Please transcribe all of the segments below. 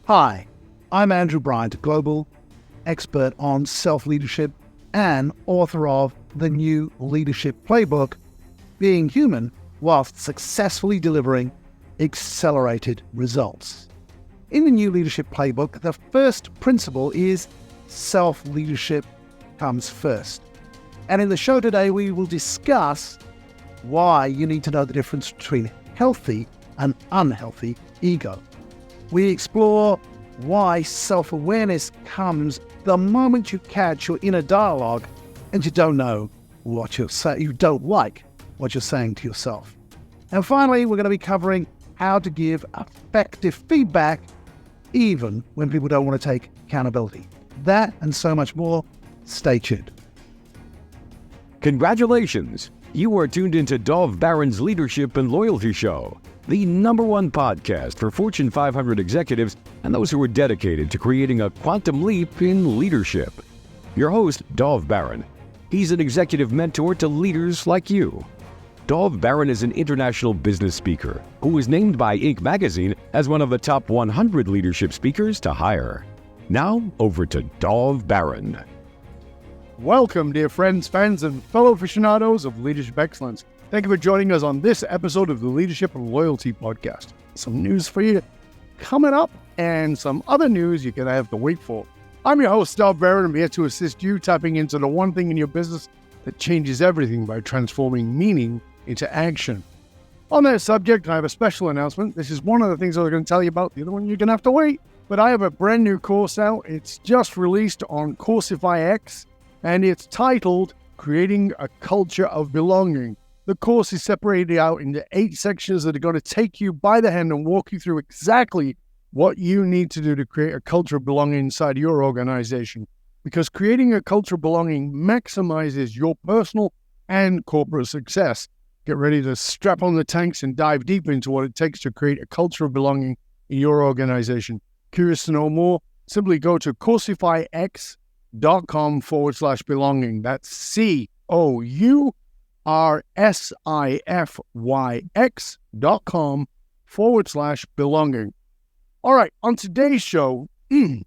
Hi, I'm Andrew Bryant, global expert on self-leadership and author of the new Leadership Playbook, Being Human Whilst Successfully Delivering Accelerated Results. In the new Leadership Playbook, the first principle is self-leadership comes first. And in the show today, we will discuss why you need to know the difference between healthy and unhealthy ego. We explore why self-awareness comes the moment you catch your inner dialogue and you don't know what you're saying, you don't like what you're saying to yourself. And finally, we're going to be covering how to give effective feedback even when people don't want to take accountability. That and so much more. Stay tuned. Congratulations! You are tuned into Dov Baron's Leadership and Loyalty Show, the #1 podcast for Fortune 500 executives and those who are dedicated to creating a quantum leap in leadership. Your host, Dov Baron. He's an executive mentor to leaders like you. Dov Baron is an international business speaker who was named by Inc. magazine as one of the top 100 leadership speakers to hire. Now, over to Dov Baron. Welcome, dear friends, fans, and fellow aficionados of leadership excellence. Thank you for joining us on this episode of the Leadership and Loyalty Podcast. Some news for you coming up and some other news you're going to have to wait for. I'm your host, Dov Baron, and I'm here to assist you tapping into the one thing in your business that changes everything by transforming meaning into action. On that subject, I have a special announcement. This is one of the things I was going to tell you about. The other one, you're going to have to wait. But I have a brand new course out. It's just released on Coursify X, and it's titled Creating a Culture of Belonging. The course is separated out into 8 sections that are going to take you by the hand and walk you through exactly what you need to do to create a culture of belonging inside your organization. Because creating a culture of belonging maximizes your personal and corporate success. Get ready to strap on the tanks and dive deep into what it takes to create a culture of belonging in your organization. Curious to know more? Simply go to CoursiFyX.com/belonging. That's CoursiFyX.com/belonging. All right, on today's show, we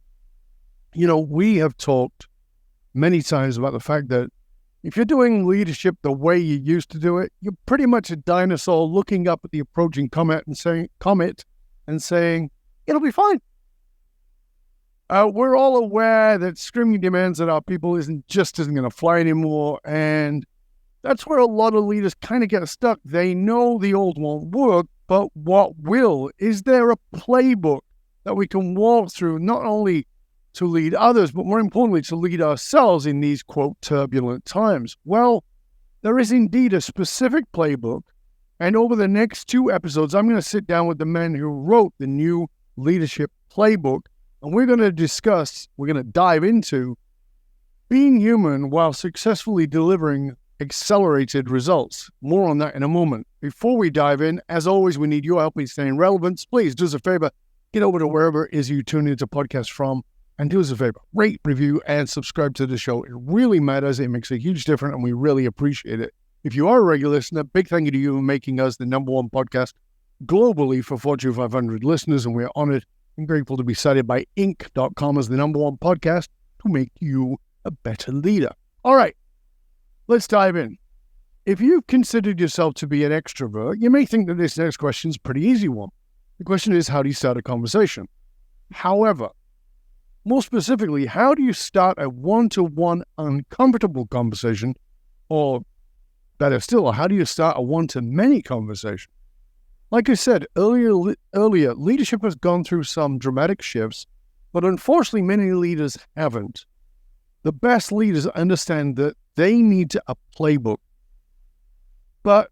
have talked many times about the fact that if you're doing leadership the way you used to do it, you're pretty much a dinosaur looking up at the approaching comet and saying, it'll be fine. We're all aware that screaming demands at our people isn't going to fly anymore, and that's where a lot of leaders kind of get stuck. They know the old won't work, but what will? Is there a playbook that we can walk through, not only to lead others, but more importantly, to lead ourselves in these, quote, turbulent times? Well, there is indeed a specific playbook, and over the next 2 episodes, I'm going to sit down with the men who wrote the new Leadership Playbook, and we're going to dive into being human while successfully delivering accelerated results. More on that in a moment. Before we dive in, as always, we need your help in staying relevant. Please do us a favor, get over to wherever it is you tune into podcasts from, and do us a favor, rate, review, and subscribe to the show. It really matters. It makes a huge difference, and we really appreciate it. If you are a regular listener, big thank you to you for making us the #1 podcast globally for Fortune 500 listeners, and we're honored and grateful to be cited by Inc.com as the #1 podcast to make you a better leader. All right, let's dive in. If you've considered yourself to be an extrovert, you may think that this next question is a pretty easy one. The question is, how do you start a conversation? However, more specifically, how do you start a one-to-one uncomfortable conversation? Or better still, how do you start a one-to-many conversation? Like I said earlier, leadership has gone through some dramatic shifts, but unfortunately, many leaders haven't. The best leaders understand that they need a playbook. But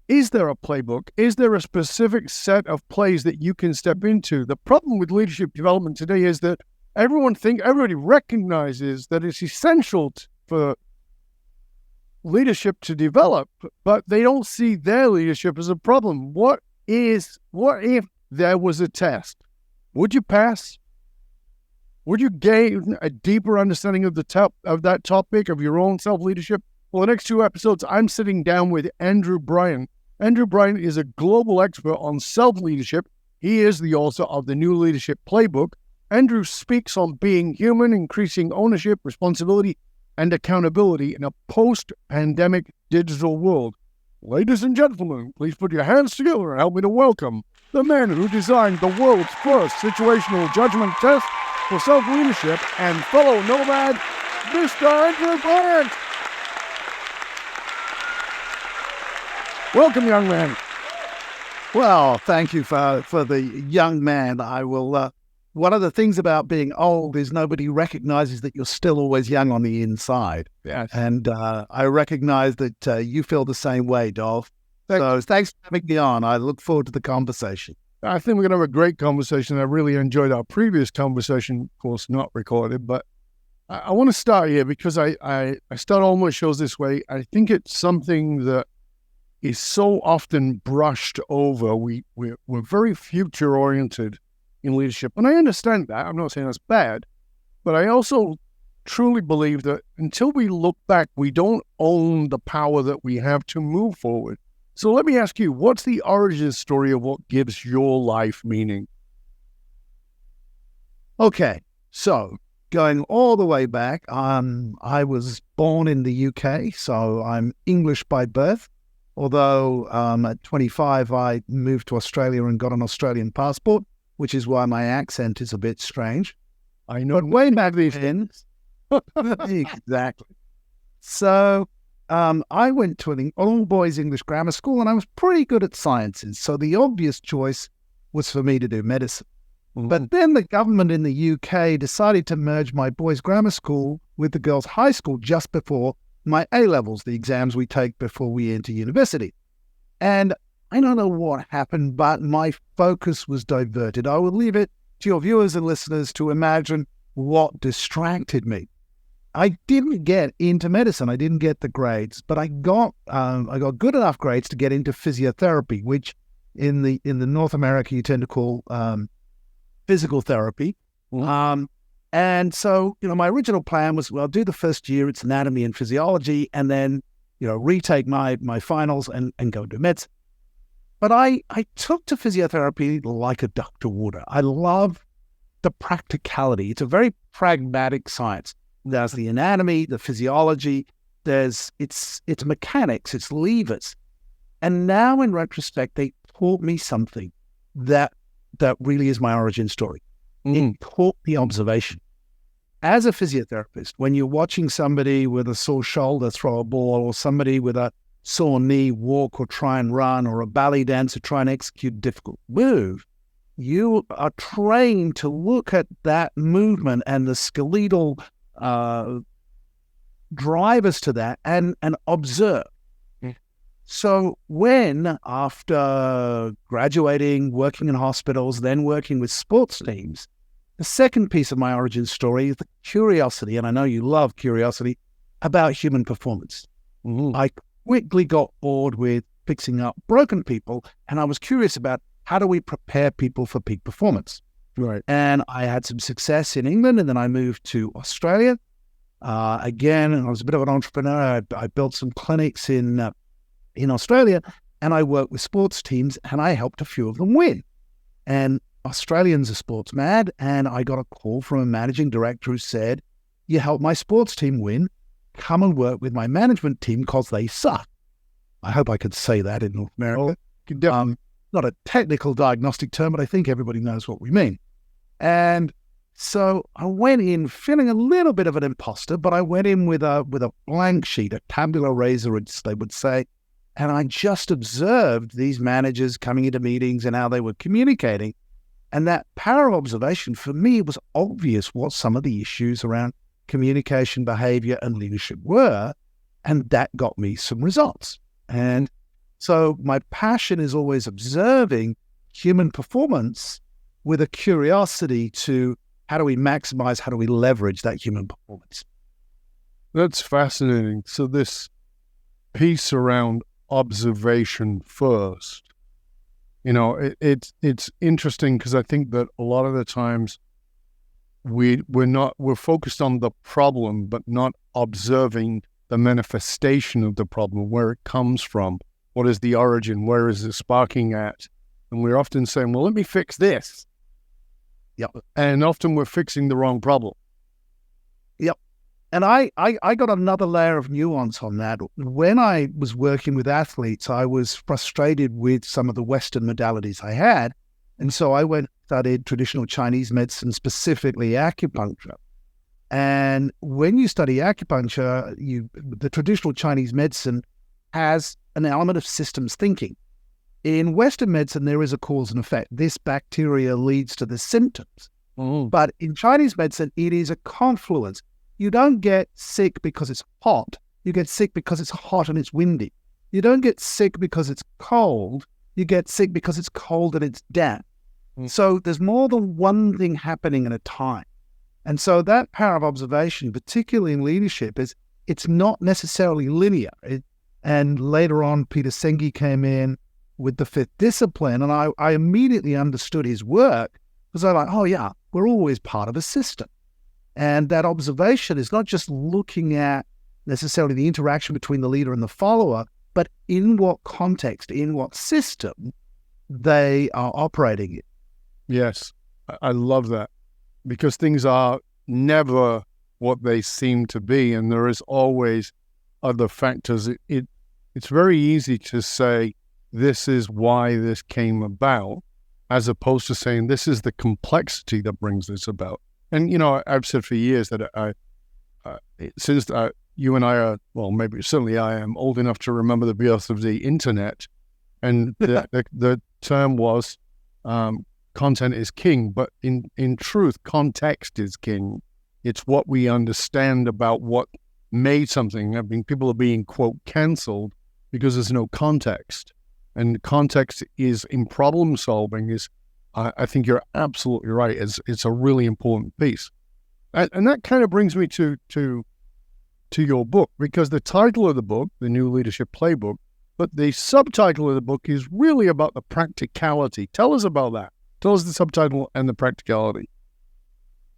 is there a playbook? Is there a specific set of plays that you can step into? The problem with leadership development today is that everybody recognizes that it's essential for leadership to develop, but they don't see their leadership as a problem. What if there was a test? Would you pass? Would you gain a deeper understanding of that topic of your own self-leadership? Well, the next 2 episodes, I'm sitting down with Andrew Bryant. Andrew Bryant is a global expert on self-leadership. He is the author of the new Leadership Playbook, Andrew speaks on being human, increasing ownership, responsibility, and accountability in a post-pandemic digital world. Ladies and gentlemen, please put your hands together and help me to welcome the man who designed the world's first situational judgment test for self-leadership and fellow nomad, Mr. Andrew Bryant. Welcome, young man. Well, thank you for the young man. I will. One of the things about being old is nobody recognizes that you're still always young on the inside. Yes. And I recognize that you feel the same way, Dolph. So thanks for having me on. I look forward to the conversation. I think we're going to have a great conversation. I really enjoyed our previous conversation, of course, not recorded, but I want to start here because I start all my shows this way. I think it's something that is so often brushed over. We're very future-oriented in leadership, and I understand that. I'm not saying that's bad, but I also truly believe that until we look back, we don't own the power that we have to move forward. So let me ask you, what's the origin story of what gives your life meaning? Okay, so going all the way back, I was born in the UK, so I'm English by birth. Although at 25, I moved to Australia and got an Australian passport, which is why my accent is a bit strange. I know. But way back then, exactly. So I went to an all-boys English grammar school, and I was pretty good at sciences. So the obvious choice was for me to do medicine. Mm-hmm. But then the government in the UK decided to merge my boys' grammar school with the girls' high school just before my A-levels, the exams we take before we enter university. And I don't know what happened, but my focus was diverted. I will leave it to your viewers and listeners to imagine what distracted me. I didn't get into medicine. I didn't get the grades, but I got good enough grades to get into physiotherapy, which in the North America you tend to call physical therapy. And so, my original plan was, well, do the first year, it's anatomy and physiology, and then, retake my finals and go do medicine. But I took to physiotherapy like a duck to water. I love the practicality. It's a very pragmatic science. There's the anatomy, the physiology, it's mechanics, it's levers. And now in retrospect, they taught me something that really is my origin story. It taught me observation. As a physiotherapist, when you're watching somebody with a sore shoulder throw a ball, or somebody with a sore knee walk or try and run, or a ballet dancer try and execute a difficult move, you are trained to look at that movement and the skeletal drivers to that and observe. So when, after graduating, working in hospitals, then working with sports teams, the second piece of my origin story is the curiosity, and I know you love curiosity, about human performance. I quickly got bored with fixing up broken people, and I was curious about how do we prepare people for peak performance. Right. And I had some success in England, and then I moved to Australia. Again, I was a bit of an entrepreneur. I built some clinics in Australia, and I worked with sports teams, and I helped a few of them win. And Australians are sports mad, and I got a call from a managing director who said, "You helped my sports team win. Come and work with my management team because they suck." I hope I could say that in North America. Not a technical diagnostic term, but I think everybody knows what we mean. And so I went in feeling a little bit of an imposter, but I went in with a blank sheet, a tabula rasa, as they would say, and I just observed these managers coming into meetings and how they were communicating. And that power of observation, for me, it was obvious what some of the issues around communication, behavior, and leadership were, and that got me some results. And so my passion is always observing human performance with a curiosity to how do we maximize, how do we leverage that human performance? That's fascinating. So this piece around observation first, it's interesting because I think that a lot of the times we're focused on the problem, but not observing the manifestation of the problem, where it comes from, what is the origin, where is it sparking at? And we're often saying, well, let me fix this. Yep. And often we're fixing the wrong problem. Yep. And I got another layer of nuance on that. When I was working with athletes, I was frustrated with some of the Western modalities I had. And so I went and studied traditional Chinese medicine, specifically acupuncture. And when you study acupuncture, the traditional Chinese medicine has an element of systems thinking. In Western medicine, there is a cause and effect. This bacteria leads to the symptoms. But in Chinese medicine, it is a confluence. You don't get sick because it's hot. You get sick because it's hot and it's windy. You don't get sick because it's cold. You get sick because it's cold and it's damp. So there's more than one thing happening at a time. And so that power of observation, particularly in leadership, is it's not necessarily linear. And later on, Peter Senge came in with the fifth discipline, and I immediately understood his work because I'm like, oh yeah, we're always part of a system. And that observation is not just looking at necessarily the interaction between the leader and the follower, but in what context, in what system they are operating in. Yes, I love that, because things are never what they seem to be, and there is always other factors. It's very easy to say, this is why this came about, as opposed to saying, this is the complexity that brings this about. And, you know, I've said for years that since you and I are, well, maybe certainly I am old enough to remember the birth of the internet, and the term was content is king, but in truth, context is king. It's what we understand about what made something. I mean, people are being, quote, canceled because there's no context. And context is in problem solving is, I think you're absolutely right. It's a really important piece. And that kind of brings me to your book, because the title of the book, The New Leadership Playbook, but the subtitle of the book is really about the practicality. Tell us about that. Tell us the subtitle and the practicality.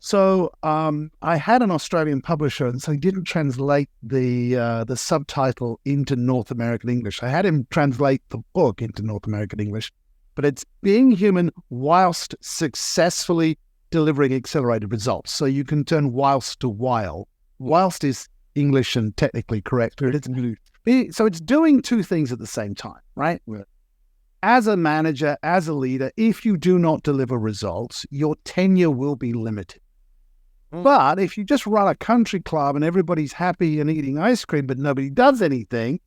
So I had an Australian publisher, and so he didn't translate the subtitle into North American English. I had him translate the book into North American English, but it's Being Human Whilst Successfully Delivering Accelerated Results. So you can turn whilst to while. Whilst is English and technically correct. So it's doing two things at the same time, right? Yeah. As a manager, as a leader, if you do not deliver results, your tenure will be limited. But if you just run a country club and everybody's happy and eating ice cream, but nobody does anything,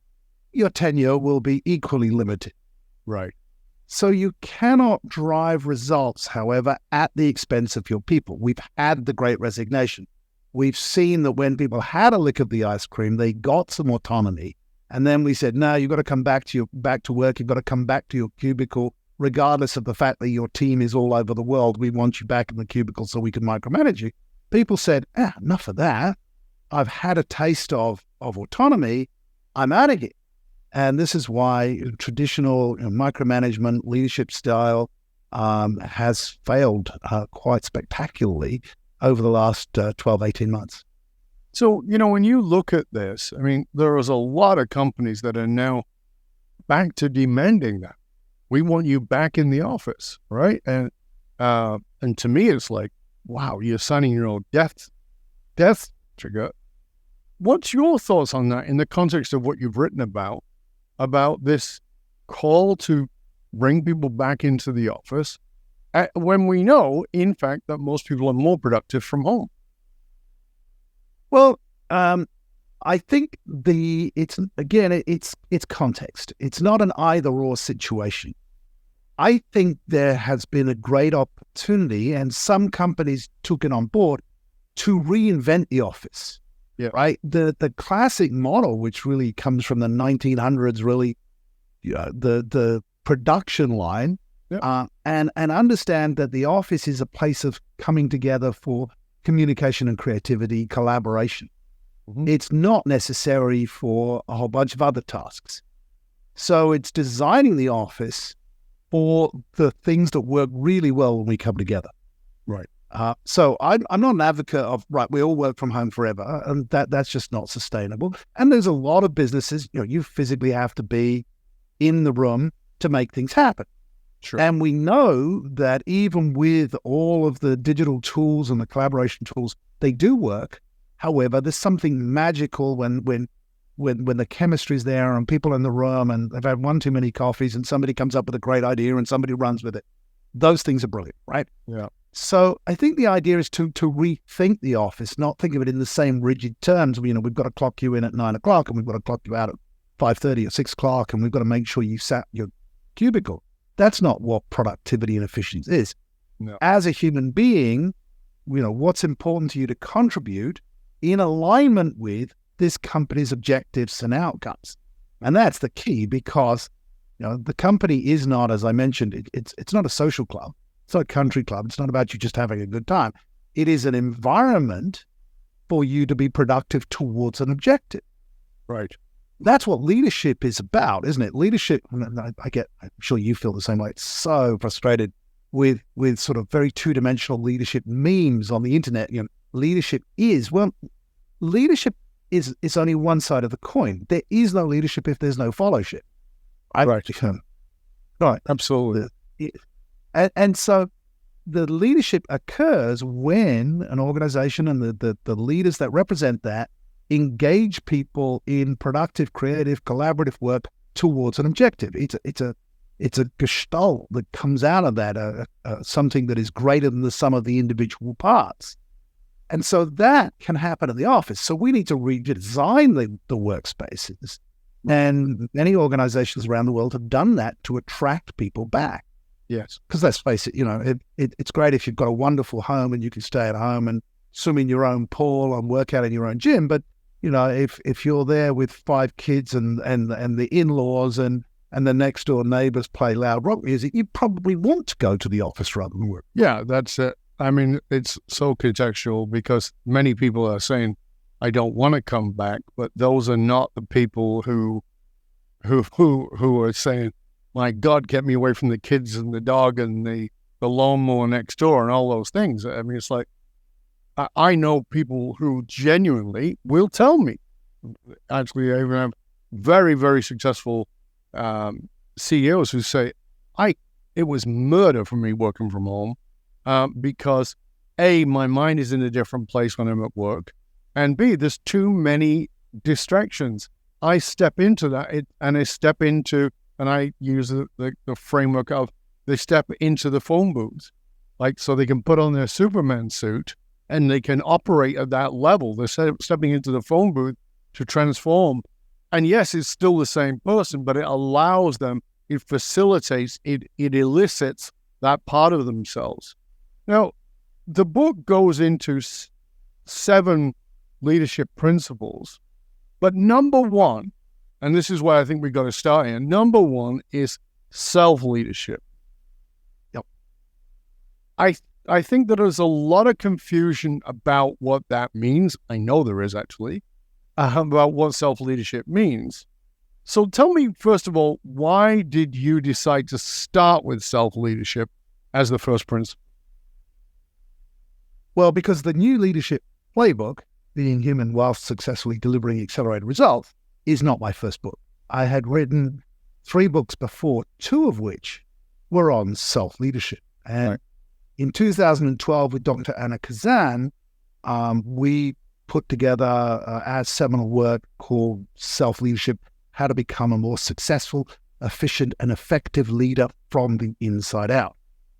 your tenure will be equally limited. Right. So you cannot drive results, however, at the expense of your people. We've had the Great Resignation. We've seen that when people had a lick of the ice cream, they got some autonomy. And then we said, no, you've got to come back to work. You've got to come back to your cubicle, regardless of the fact that your team is all over the world. We want you back in the cubicle so we can micromanage you. People said, enough of that. I've had a taste of autonomy. I'm out of here. And this is why traditional micromanagement leadership style has failed quite spectacularly over the last 12, 18 months. So, when you look at this, I mean, there is a lot of companies that are now back to demanding that. We want you back in the office, right? And to me, it's like, wow, you're signing your own death trigger. What's your thoughts on that in the context of what you've written about this call to bring people back into the office when we know, in fact, that most people are more productive from home? Well, I think it's context. It's not an either-or situation. I think there has been a great opportunity, and some companies took it on board, to reinvent the office. Yeah. Right. The classic model, which really comes from the 1900s, really, the production line, and understand that the office is a place of coming together for communication and creativity, collaboration. Mm-hmm. It's not necessary for a whole bunch of other tasks. So it's designing the office for the things that work really well when we come together. Right. So I'm not an advocate of, we all work from home forever, and that's just not sustainable. And there's a lot of businesses, you physically have to be in the room to make things happen. Sure. And we know that even with all of the digital tools and the collaboration tools, they do work. However, there's something magical when the chemistry's there and people in the room and they've had one too many coffees and somebody comes up with a great idea and somebody runs with it. Those things are brilliant, right? Yeah. So I think the idea is to rethink the office, not think of it in the same rigid terms. We've got to clock you in at 9 o'clock and we've got to clock you out at 5:30 or 6 o'clock and we've got to make sure you sat your cubicle. That's not what productivity and efficiency is. No. As a human being, what's important to you to contribute in alignment with this company's objectives and outcomes. And that's the key because, the company is not, as I mentioned, it's not a social club. It's not a country club. It's not about you just having a good time. It is an environment for you to be productive towards an objective. Right. That's what leadership is about, isn't it? Leadership, I'm sure you feel the same way. It's so frustrated with sort of very two-dimensional leadership memes on the internet. Leadership is only one side of the coin. There is no leadership if there's no followship. Right. Right. Absolutely. And so the leadership occurs when an organization and the leaders that represent that engage people in productive, creative, collaborative work towards an objective. It's a gestalt that comes out of that, something that is greater than the sum of the individual parts. And so that can happen in the office. So we need to redesign the workspaces. And many organizations around the world have done that to attract people back. Yes. Because let's face it, it's great if you've got a wonderful home and you can stay at home and swim in your own pool and work out in your own gym. But, if you're there with 5 kids and the in-laws and the next door neighbors play loud rock music, you probably want to go to the office rather than work. Yeah, that's it. I mean, it's so contextual because many people are saying, I don't want to come back, but those are not the people who are saying, my God, get me away from the kids and the dog and the lawnmower next door and all those things. I mean, it's like, I know people who genuinely will tell me. Actually, I even have very, very successful CEOs who say, it was murder for me working from home because A, my mind is in a different place when I'm at work, and B, there's too many distractions. I step into that and I use the framework of they step into the phone booth, like so they can put on their Superman suit and they can operate at that level. They're stepping into the phone booth to transform. And yes, it's still the same person, but it allows them, it facilitates, it elicits that part of themselves. Now, the book goes into 7 leadership principles, but number 1, and this is where I think we got to start in, number 1 is self-leadership. Yep. I think that there's a lot of confusion about what that means. I know there is actually, about what self-leadership means. So tell me, first of all, why did you decide to start with self-leadership as the first principle? Well, because the new leadership playbook, Being Human Whilst Successfully Delivering Accelerated Results, is not my first book. I had written 3 books before, 2 of which were on self-leadership. And right. In 2012, with Dr. Anna Kazan, we put together our seminal work called Self-Leadership, How to Become a More Successful, Efficient, and Effective Leader from the Inside Out.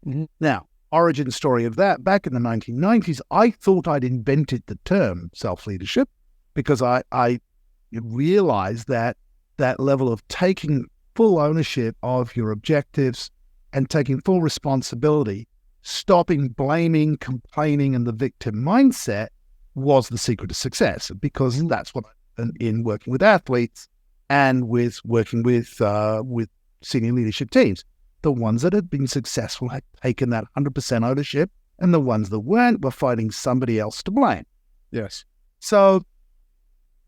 Mm-hmm. Now, origin story of that, back in the 1990s, I thought I'd invented the term self-leadership because I realized that level of taking full ownership of your objectives and taking full responsibility, stopping blaming, complaining, and the victim mindset was the secret to success, because that's what in working with athletes and with working with senior leadership teams. The ones that had been successful had taken that 100% ownership, and the ones that weren't were finding somebody else to blame. Yes. So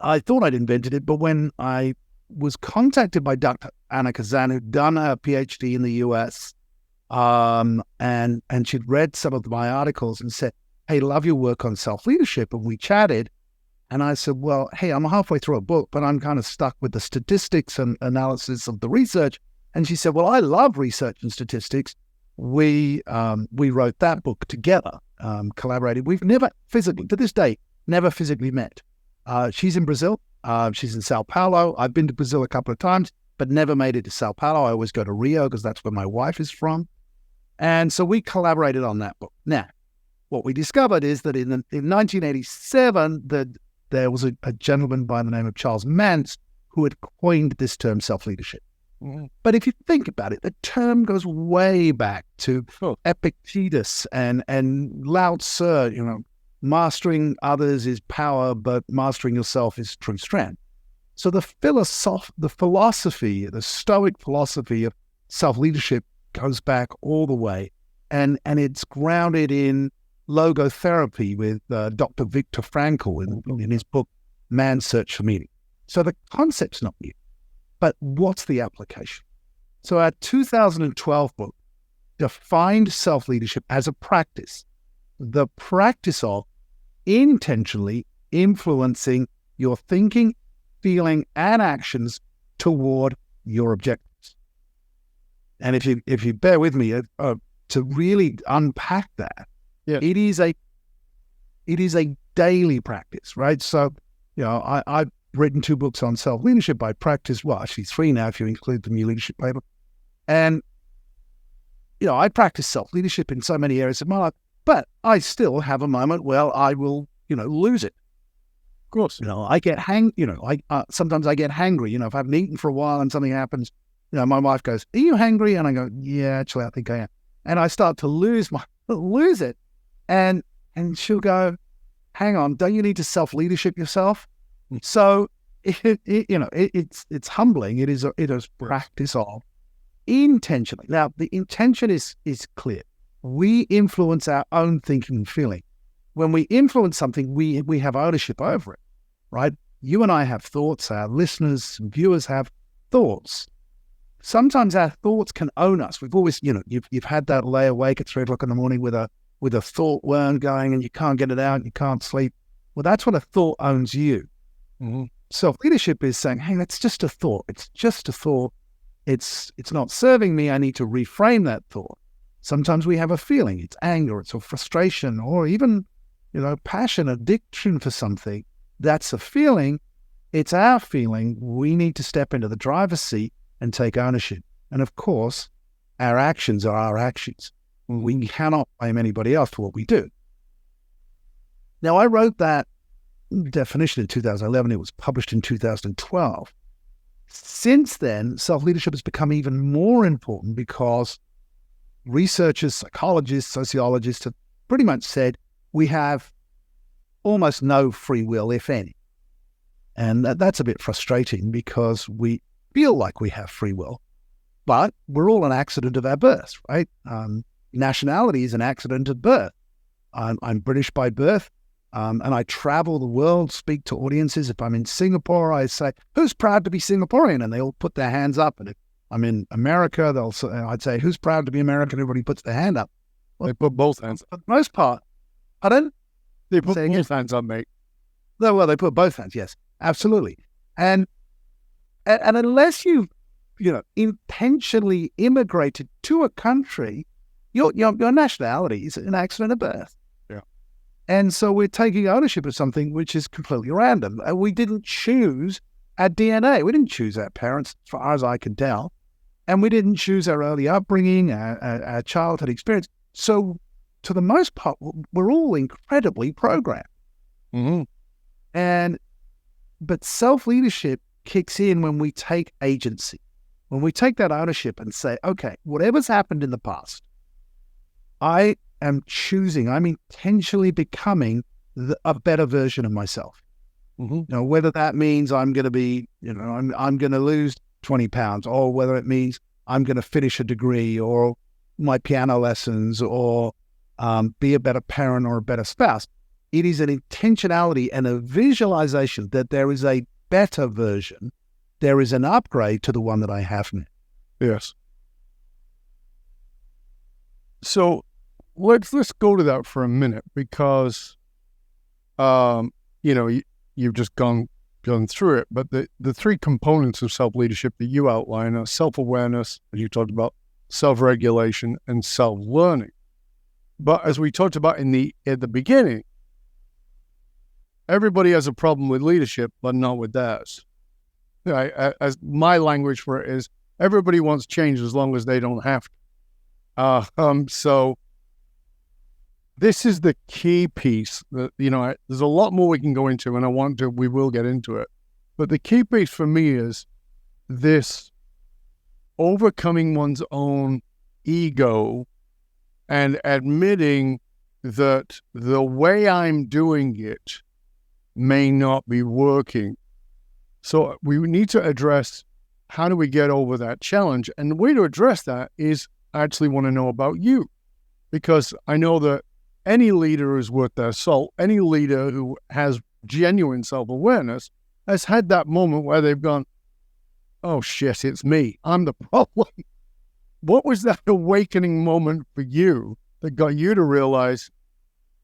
I thought I'd invented it, but when I was contacted by Dr. Anna Kazan, who'd done a PhD in the US, and she'd read some of my articles and said, hey, love your work on self-leadership. And we chatted. And I said, well, hey, I'm halfway through a book, but I'm kind of stuck with the statistics and analysis of the research. And she said, well, I love research and statistics. We wrote that book together, collaborated. We've never physically, to this day, never physically met. She's in Brazil. She's in Sao Paulo. I've been to Brazil a couple of times, but never made it to Sao Paulo. I always go to Rio because that's where my wife is from. And so we collaborated on that book. Now, what we discovered is that in 1987, there was a gentleman by the name of Charles Mance who had coined this term self-leadership. Mm-hmm. But if you think about it, the term goes way back to Epictetus and Lao Tzu, mastering others is power, but mastering yourself is true strength. So the philosophy, the Stoic philosophy of self-leadership goes back all the way. And it's grounded in logotherapy with Dr. Viktor Frankl in his book, Man's Search for Meaning. So the concept's not new, but what's the application? So our 2012 book defined self-leadership as a practice, the practice of intentionally influencing your thinking, feeling, and actions toward your objectives. And if you bear with me, to really unpack that, yes. it is a daily practice, right? So, I've written 2 books on self-leadership. I practice, well, actually 3 now if you include the new Leadership Playbook. And, I practice self-leadership in so many areas of my life, but I still have a moment where I will, lose it. Of course. I get sometimes I get hangry. If I haven't eaten for a while and something happens, my wife goes, "Are you hangry?" And I go, "Yeah, actually, I think I am." And I start to lose it. And she'll go, "Hang on, don't you need to self-leadership yourself?" So it's humbling. It is practice of intentionally. Now the intention is clear. We influence our own thinking and feeling. When we influence something, we have ownership over it, right? You and I have thoughts. Our listeners and viewers have thoughts. Sometimes our thoughts can own us. We've always, you've had that lay awake at 3 o'clock in the morning with a thought worm going and you can't get it out and you can't sleep. Well, that's when a thought owns you. Mm-hmm. Self-leadership is saying, hey, that's just a thought. It's just a thought. It's not serving me. I need to reframe that thought. Sometimes we have a feeling. It's anger, it's a frustration, or even, passion, addiction for something. That's a feeling. It's our feeling. We need to step into the driver's seat and take ownership. And of course, our actions are our actions. We cannot blame anybody else for what we do. Now, I wrote that definition in 2011. It was published in 2012. Since then, self-leadership has become even more important because researchers, psychologists, sociologists have pretty much said we have almost no free will, if any. And that's a bit frustrating because we feel like we have free will, but we're all an accident of our birth, right? Nationality is an accident of birth. I'm British by birth, and I travel the world, speak to audiences. If I'm in Singapore, I say, "Who's proud to be Singaporean?" And they all put their hands up. And if I'm in America, I'd say, "Who's proud to be American?" Everybody puts their hand up. Well, they put both hands up. For the most part, pardon? They put both hands up, mate. Well, they put both hands, yes, absolutely. And unless you've, intentionally immigrated to a country, your nationality is an accident of birth. Yeah. And so we're taking ownership of something which is completely random. And we didn't choose our DNA. We didn't choose our parents, as far as I can tell. And we didn't choose our early upbringing, our childhood experience. So to the most part, we're all incredibly programmed. Mm-hmm. But self-leadership kicks in when we take agency, when we take that ownership and say, okay, whatever's happened in the past, I am choosing, I'm intentionally becoming a better version of myself. Mm-hmm. Whether that means I'm going to be, I'm going to lose 20 pounds, or whether it means I'm going to finish a degree or my piano lessons, or be a better parent or a better spouse. It is an intentionality and a visualization that there is a better version. There is an upgrade to the one that I have now. Yes. So let's go to that for a minute, because, you've just gone gone through it, but the three components of self-leadership that you outline are self-awareness, as you talked about, self-regulation, and self-learning. But as we talked about at the beginning, everybody has a problem with leadership, but not with theirs. Right? As my language for it is, everybody wants change as long as they don't have to. So this is the key piece that, there's a lot more we can go into, and we will get into it. But the key piece for me is this overcoming one's own ego and admitting that the way I'm doing it may not be working. So we need to address, how do we get over that challenge? And the way to address that is, I actually want to know about you, because I know that any leader who's worth their salt, any leader who has genuine self-awareness has had that moment where they've gone, oh shit, it's me. I'm the problem. What was that awakening moment for you that got you to realize,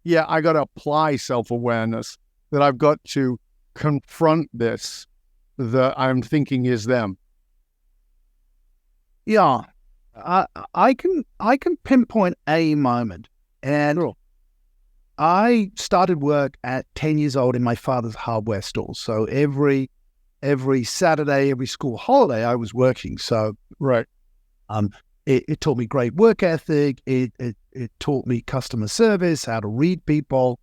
yeah, I got to apply self-awareness, that I've got to confront this that I'm thinking is them? Yeah, I can pinpoint a moment, and Sure. I started work at 10 years old in my father's hardware store. So every Saturday, every school holiday, I was working. So Right. It taught me great work ethic. It taught me customer service, how to read people,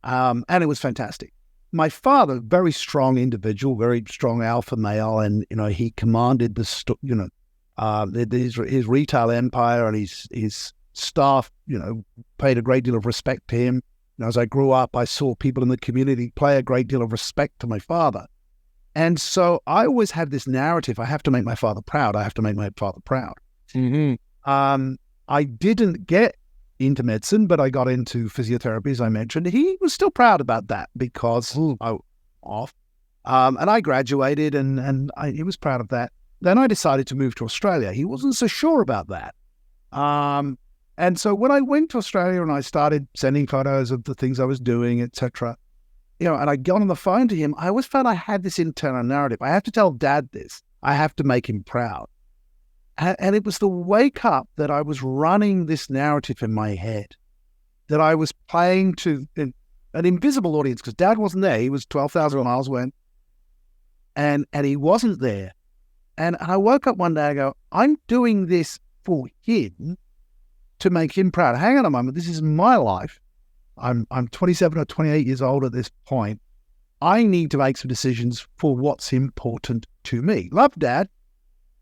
and it was fantastic. My father, very strong individual, very strong alpha male, and he commanded his retail empire, and his staff, paid a great deal of respect to him. As I grew up, I saw people in the community pay a great deal of respect to my father. And so I always had this narrative, I have to make my father proud. I have to make my father proud. Mm-hmm. I didn't get into medicine, but I got into physiotherapy, as I mentioned. He was still proud about that because I was off. And I graduated, and he was proud of that. Then I decided to move to Australia. He wasn't so sure about that. And so when I went to Australia and I started sending photos of the things I was doing, etc., and I got on the phone to him, I always felt I had this internal narrative. I have to tell Dad this. I have to make him proud. And it was the wake up that I was running this narrative in my head, that I was playing to an invisible audience, because Dad wasn't there. He was 12,000 miles away, and he wasn't there. And I woke up one day, I go, I'm doing this for him to make him proud. Hang on a moment. This is my life. I'm 27 or 28 years old at this point. I need to make some decisions for what's important to me. Love Dad,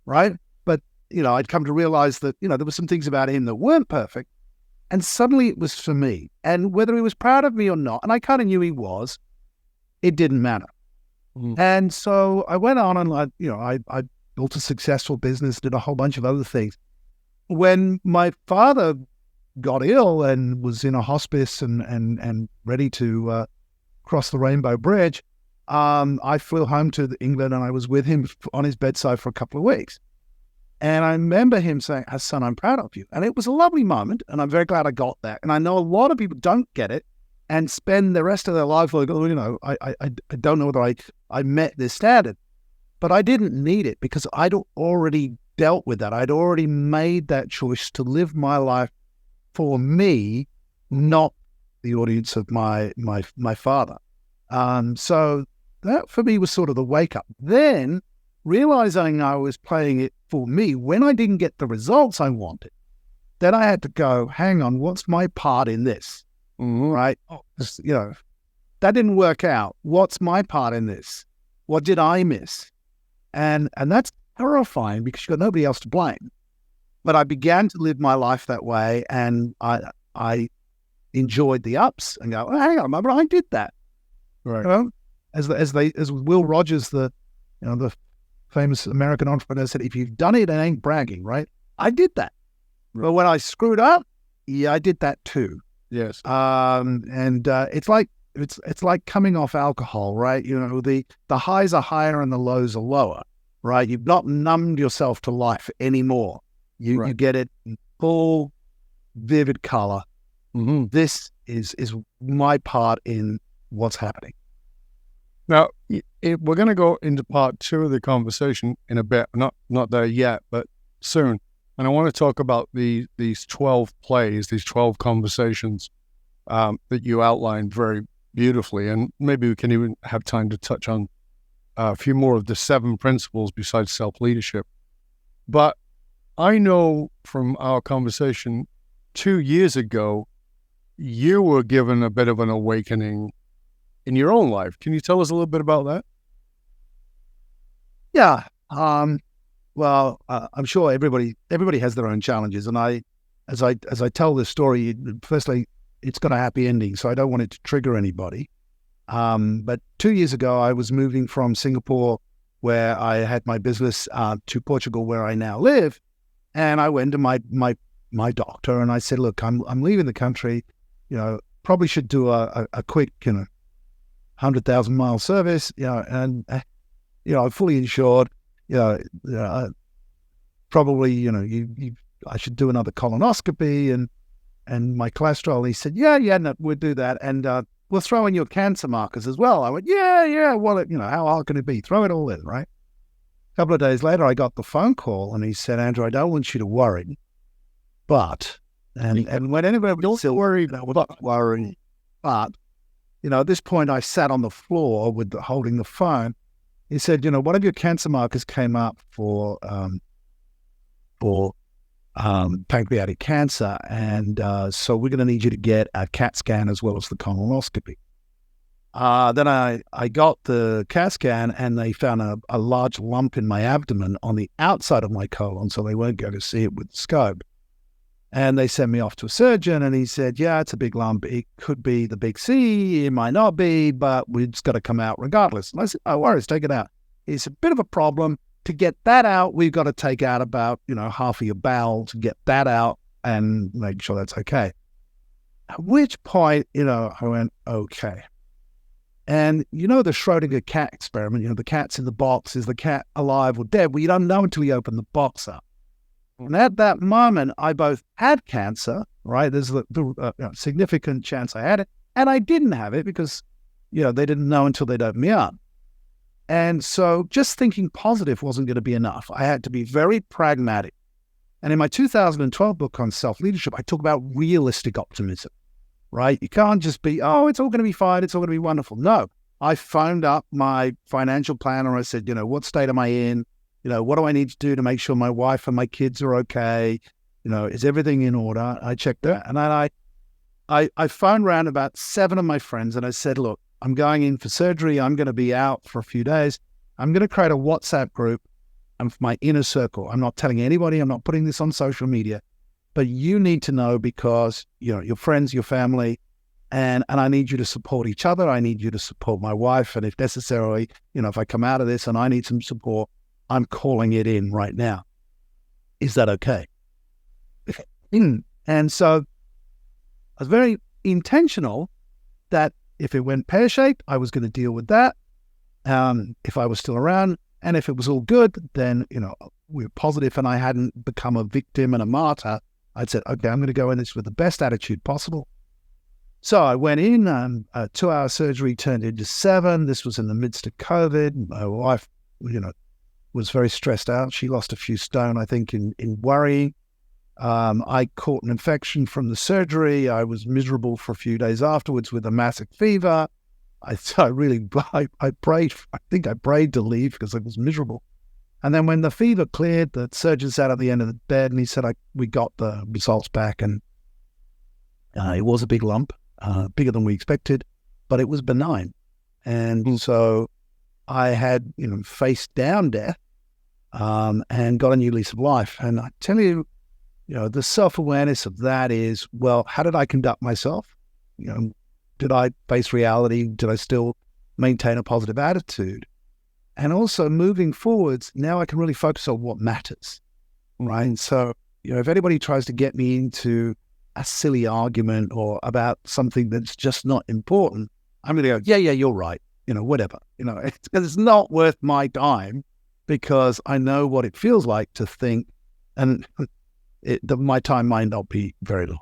right? But, I'd come to realize that, there were some things about him that weren't perfect. And suddenly it was for me. And whether he was proud of me or not, and I kind of knew he was, it didn't matter. Mm. And so I went on and I built a successful business, did a whole bunch of other things. When my father got ill and was in a hospice and ready to cross the Rainbow Bridge, I flew home to England, and I was with him on his bedside for a couple of weeks. And I remember him saying, son, I'm proud of you. And it was a lovely moment, and I'm very glad I got that. And I know a lot of people don't get it and spend the rest of their life like, I don't know whether I met this standard. But I didn't need it, because I'd already dealt with that. I'd already made that choice to live my life for me, not the audience of my father. So that for me was sort of the wake up. Then realizing I was playing it for me, when I didn't get the results I wanted, then I had to go, hang on, what's my part in this? Mm-hmm. Right? That didn't work out. What's my part in this? What did I miss? And that's terrifying, because you've got nobody else to blame. But I began to live my life that way, and I enjoyed the ups and go, hang on a moment, I did that. Right. As Will Rogers, the famous American entrepreneur, said, if you've done it, it ain't bragging, right? I did that. Right. But when I screwed up, I did that too. Yes. It's like coming off alcohol, right? The highs are higher and the lows are lower, right? You've not numbed yourself to life anymore. You get it in full, vivid color. Mm-hmm. This is my part in what's happening. Now, we're going to go into part 2 of the conversation in a bit. Not there yet, but soon. And I want to talk about these 12 plays, these 12 conversations that you outlined very beautifully. And maybe we can even have time to touch on a few more of the 7 principles besides self-leadership. But I know from our conversation 2 years ago, you were given a bit of an awakening in your own life. Can you tell us a little bit about that? Yeah. Well, I'm sure everybody has their own challenges, and as I tell this story, firstly, it's got a happy ending, so I don't want it to trigger anybody. But 2 years ago, I was moving from Singapore, where I had my business, to Portugal, where I now live, and I went to my doctor, and I said, "Look, I'm leaving the country. Probably should do a quick, 100,000-mile service, and I'm fully insured. Probably, I should do another colonoscopy and my cholesterol." He said, yeah, no, we'll do that. And we'll throw in your cancer markers as well. I went, yeah. Well, how hard can it be? Throw it all in, right? A couple of days later, I got the phone call and he said, "Andrew, I don't want you to worry, but," and when anybody Don't still worry, not worrying, but, at this point I sat on the floor holding the phone. He said, "One of your cancer markers came up for pancreatic cancer, and so we're going to need you to get a CAT scan as well as the colonoscopy." Then I got the CAT scan, and they found a large lump in my abdomen on the outside of my colon, so they weren't going to see it with the scope. And they sent me off to a surgeon, and he said, "Yeah, it's a big lump. It could be the big C, it might not be, but it's got to come out regardless." And I said, "No worries, take it out." It's a bit of a problem. To get that out, we've got to take out about, half of your bowel to get that out and make sure that's okay. At which point, I went, okay. And the Schrodinger cat experiment, the cat's in the box. Is the cat alive or dead? Well, you don't know until you open the box up. And at that moment, I both had cancer, right? There's the significant chance I had it, and I didn't have it because, they didn't know until they'd open me up. And so just thinking positive wasn't going to be enough. I had to be very pragmatic. And in my 2012 book on self-leadership, I talk about realistic optimism, right? You can't just be, "Oh, it's all going to be fine. It's all going to be wonderful." No, I phoned up my financial planner. I said, "What state am I in? What do I need to do to make sure my wife and my kids are okay? Is everything in order?" I checked that. And then I phoned around about 7 of my friends and I said, "Look, I'm going in for surgery. I'm going to be out for a few days. I'm going to create a WhatsApp group for my inner circle. I'm not telling anybody. I'm not putting this on social media. But you need to know because, your friends, your family, and I need you to support each other. I need you to support my wife. And if necessarily, if I come out of this and I need some support, I'm calling it in right now. Is that okay?" And so I was very intentional that if it went pear-shaped, I was going to deal with that. If I was still around, and if it was all good, then, we were positive and I hadn't become a victim and a martyr. I'd said, okay, I'm going to go in this with the best attitude possible. So I went in, a 2-hour surgery turned into 7. This was in the midst of COVID. My wife, was very stressed out. She lost a few stone, I think, in worrying. I caught an infection from the surgery. I was miserable for a few days afterwards with a massive fever. I prayed. I think I prayed to leave because I was miserable. And then when the fever cleared, the surgeon sat at the end of the bed and he said, "We got the results back, and it was a big lump, bigger than we expected, but it was benign." And so I had, faced down death, and got a new lease of life. And I tell you, the self-awareness of that is, well, how did I conduct myself? Did I face reality? Did I still maintain a positive attitude? And also moving forwards, now I can really focus on what matters, right? And so, if anybody tries to get me into a silly argument or about something that's just not important, I'm going to go, yeah, you're right. Whatever. It's not worth my time because I know what it feels like to think, and my time might not be very long.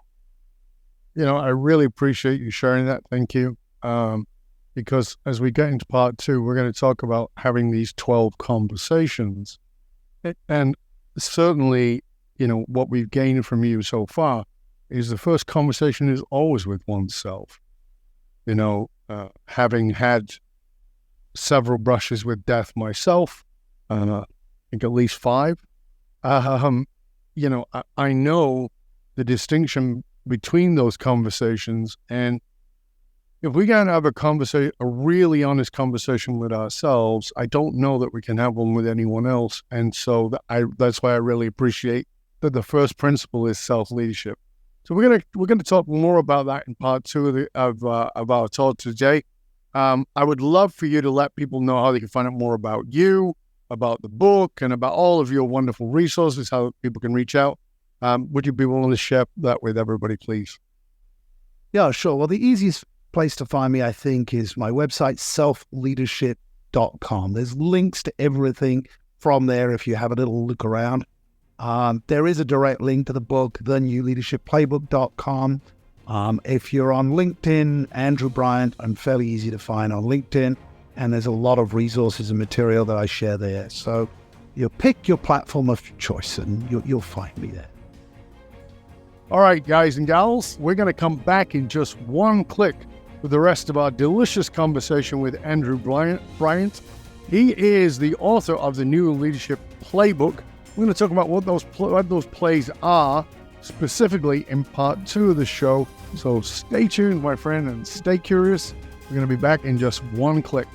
I really appreciate you sharing that. Thank you. because as we get into part 2, we're going to talk about having these 12 conversations. And certainly, what we've gained from you so far is the first conversation is always with oneself. Having had several brushes with death myself, I think at least 5, I know the distinction between those conversations. And if we can't have a really honest conversation with ourselves, I don't know that we can have one with anyone else. And so that's why I really appreciate that the first principle is self-leadership. So we're gonna talk more about that in part 2 of our talk today. I would love for you to let people know how they can find out more about you, about the book, and about all of your wonderful resources, how people can reach out. Would you be willing to share that with everybody, please? Yeah, sure. Well, the easiest place to find me, I think, is my website, selfleadership.com. There's links to everything from there if you have a little look around. There is a direct link to the book, thenewleadershipplaybook.com. If you're on LinkedIn, Andrew Bryant, I'm fairly easy to find on LinkedIn, and there's a lot of resources and material that I share there. So you pick your platform of choice and you'll find me there. All right, guys and gals, we're going to come back in just one click with the rest of our delicious conversation with Andrew Bryant. He is the author of the New Leadership Playbook. We're going to talk about what those plays are, specifically in part 2 of the show. So stay tuned, my friend, and stay curious. We're going to be back in just one click.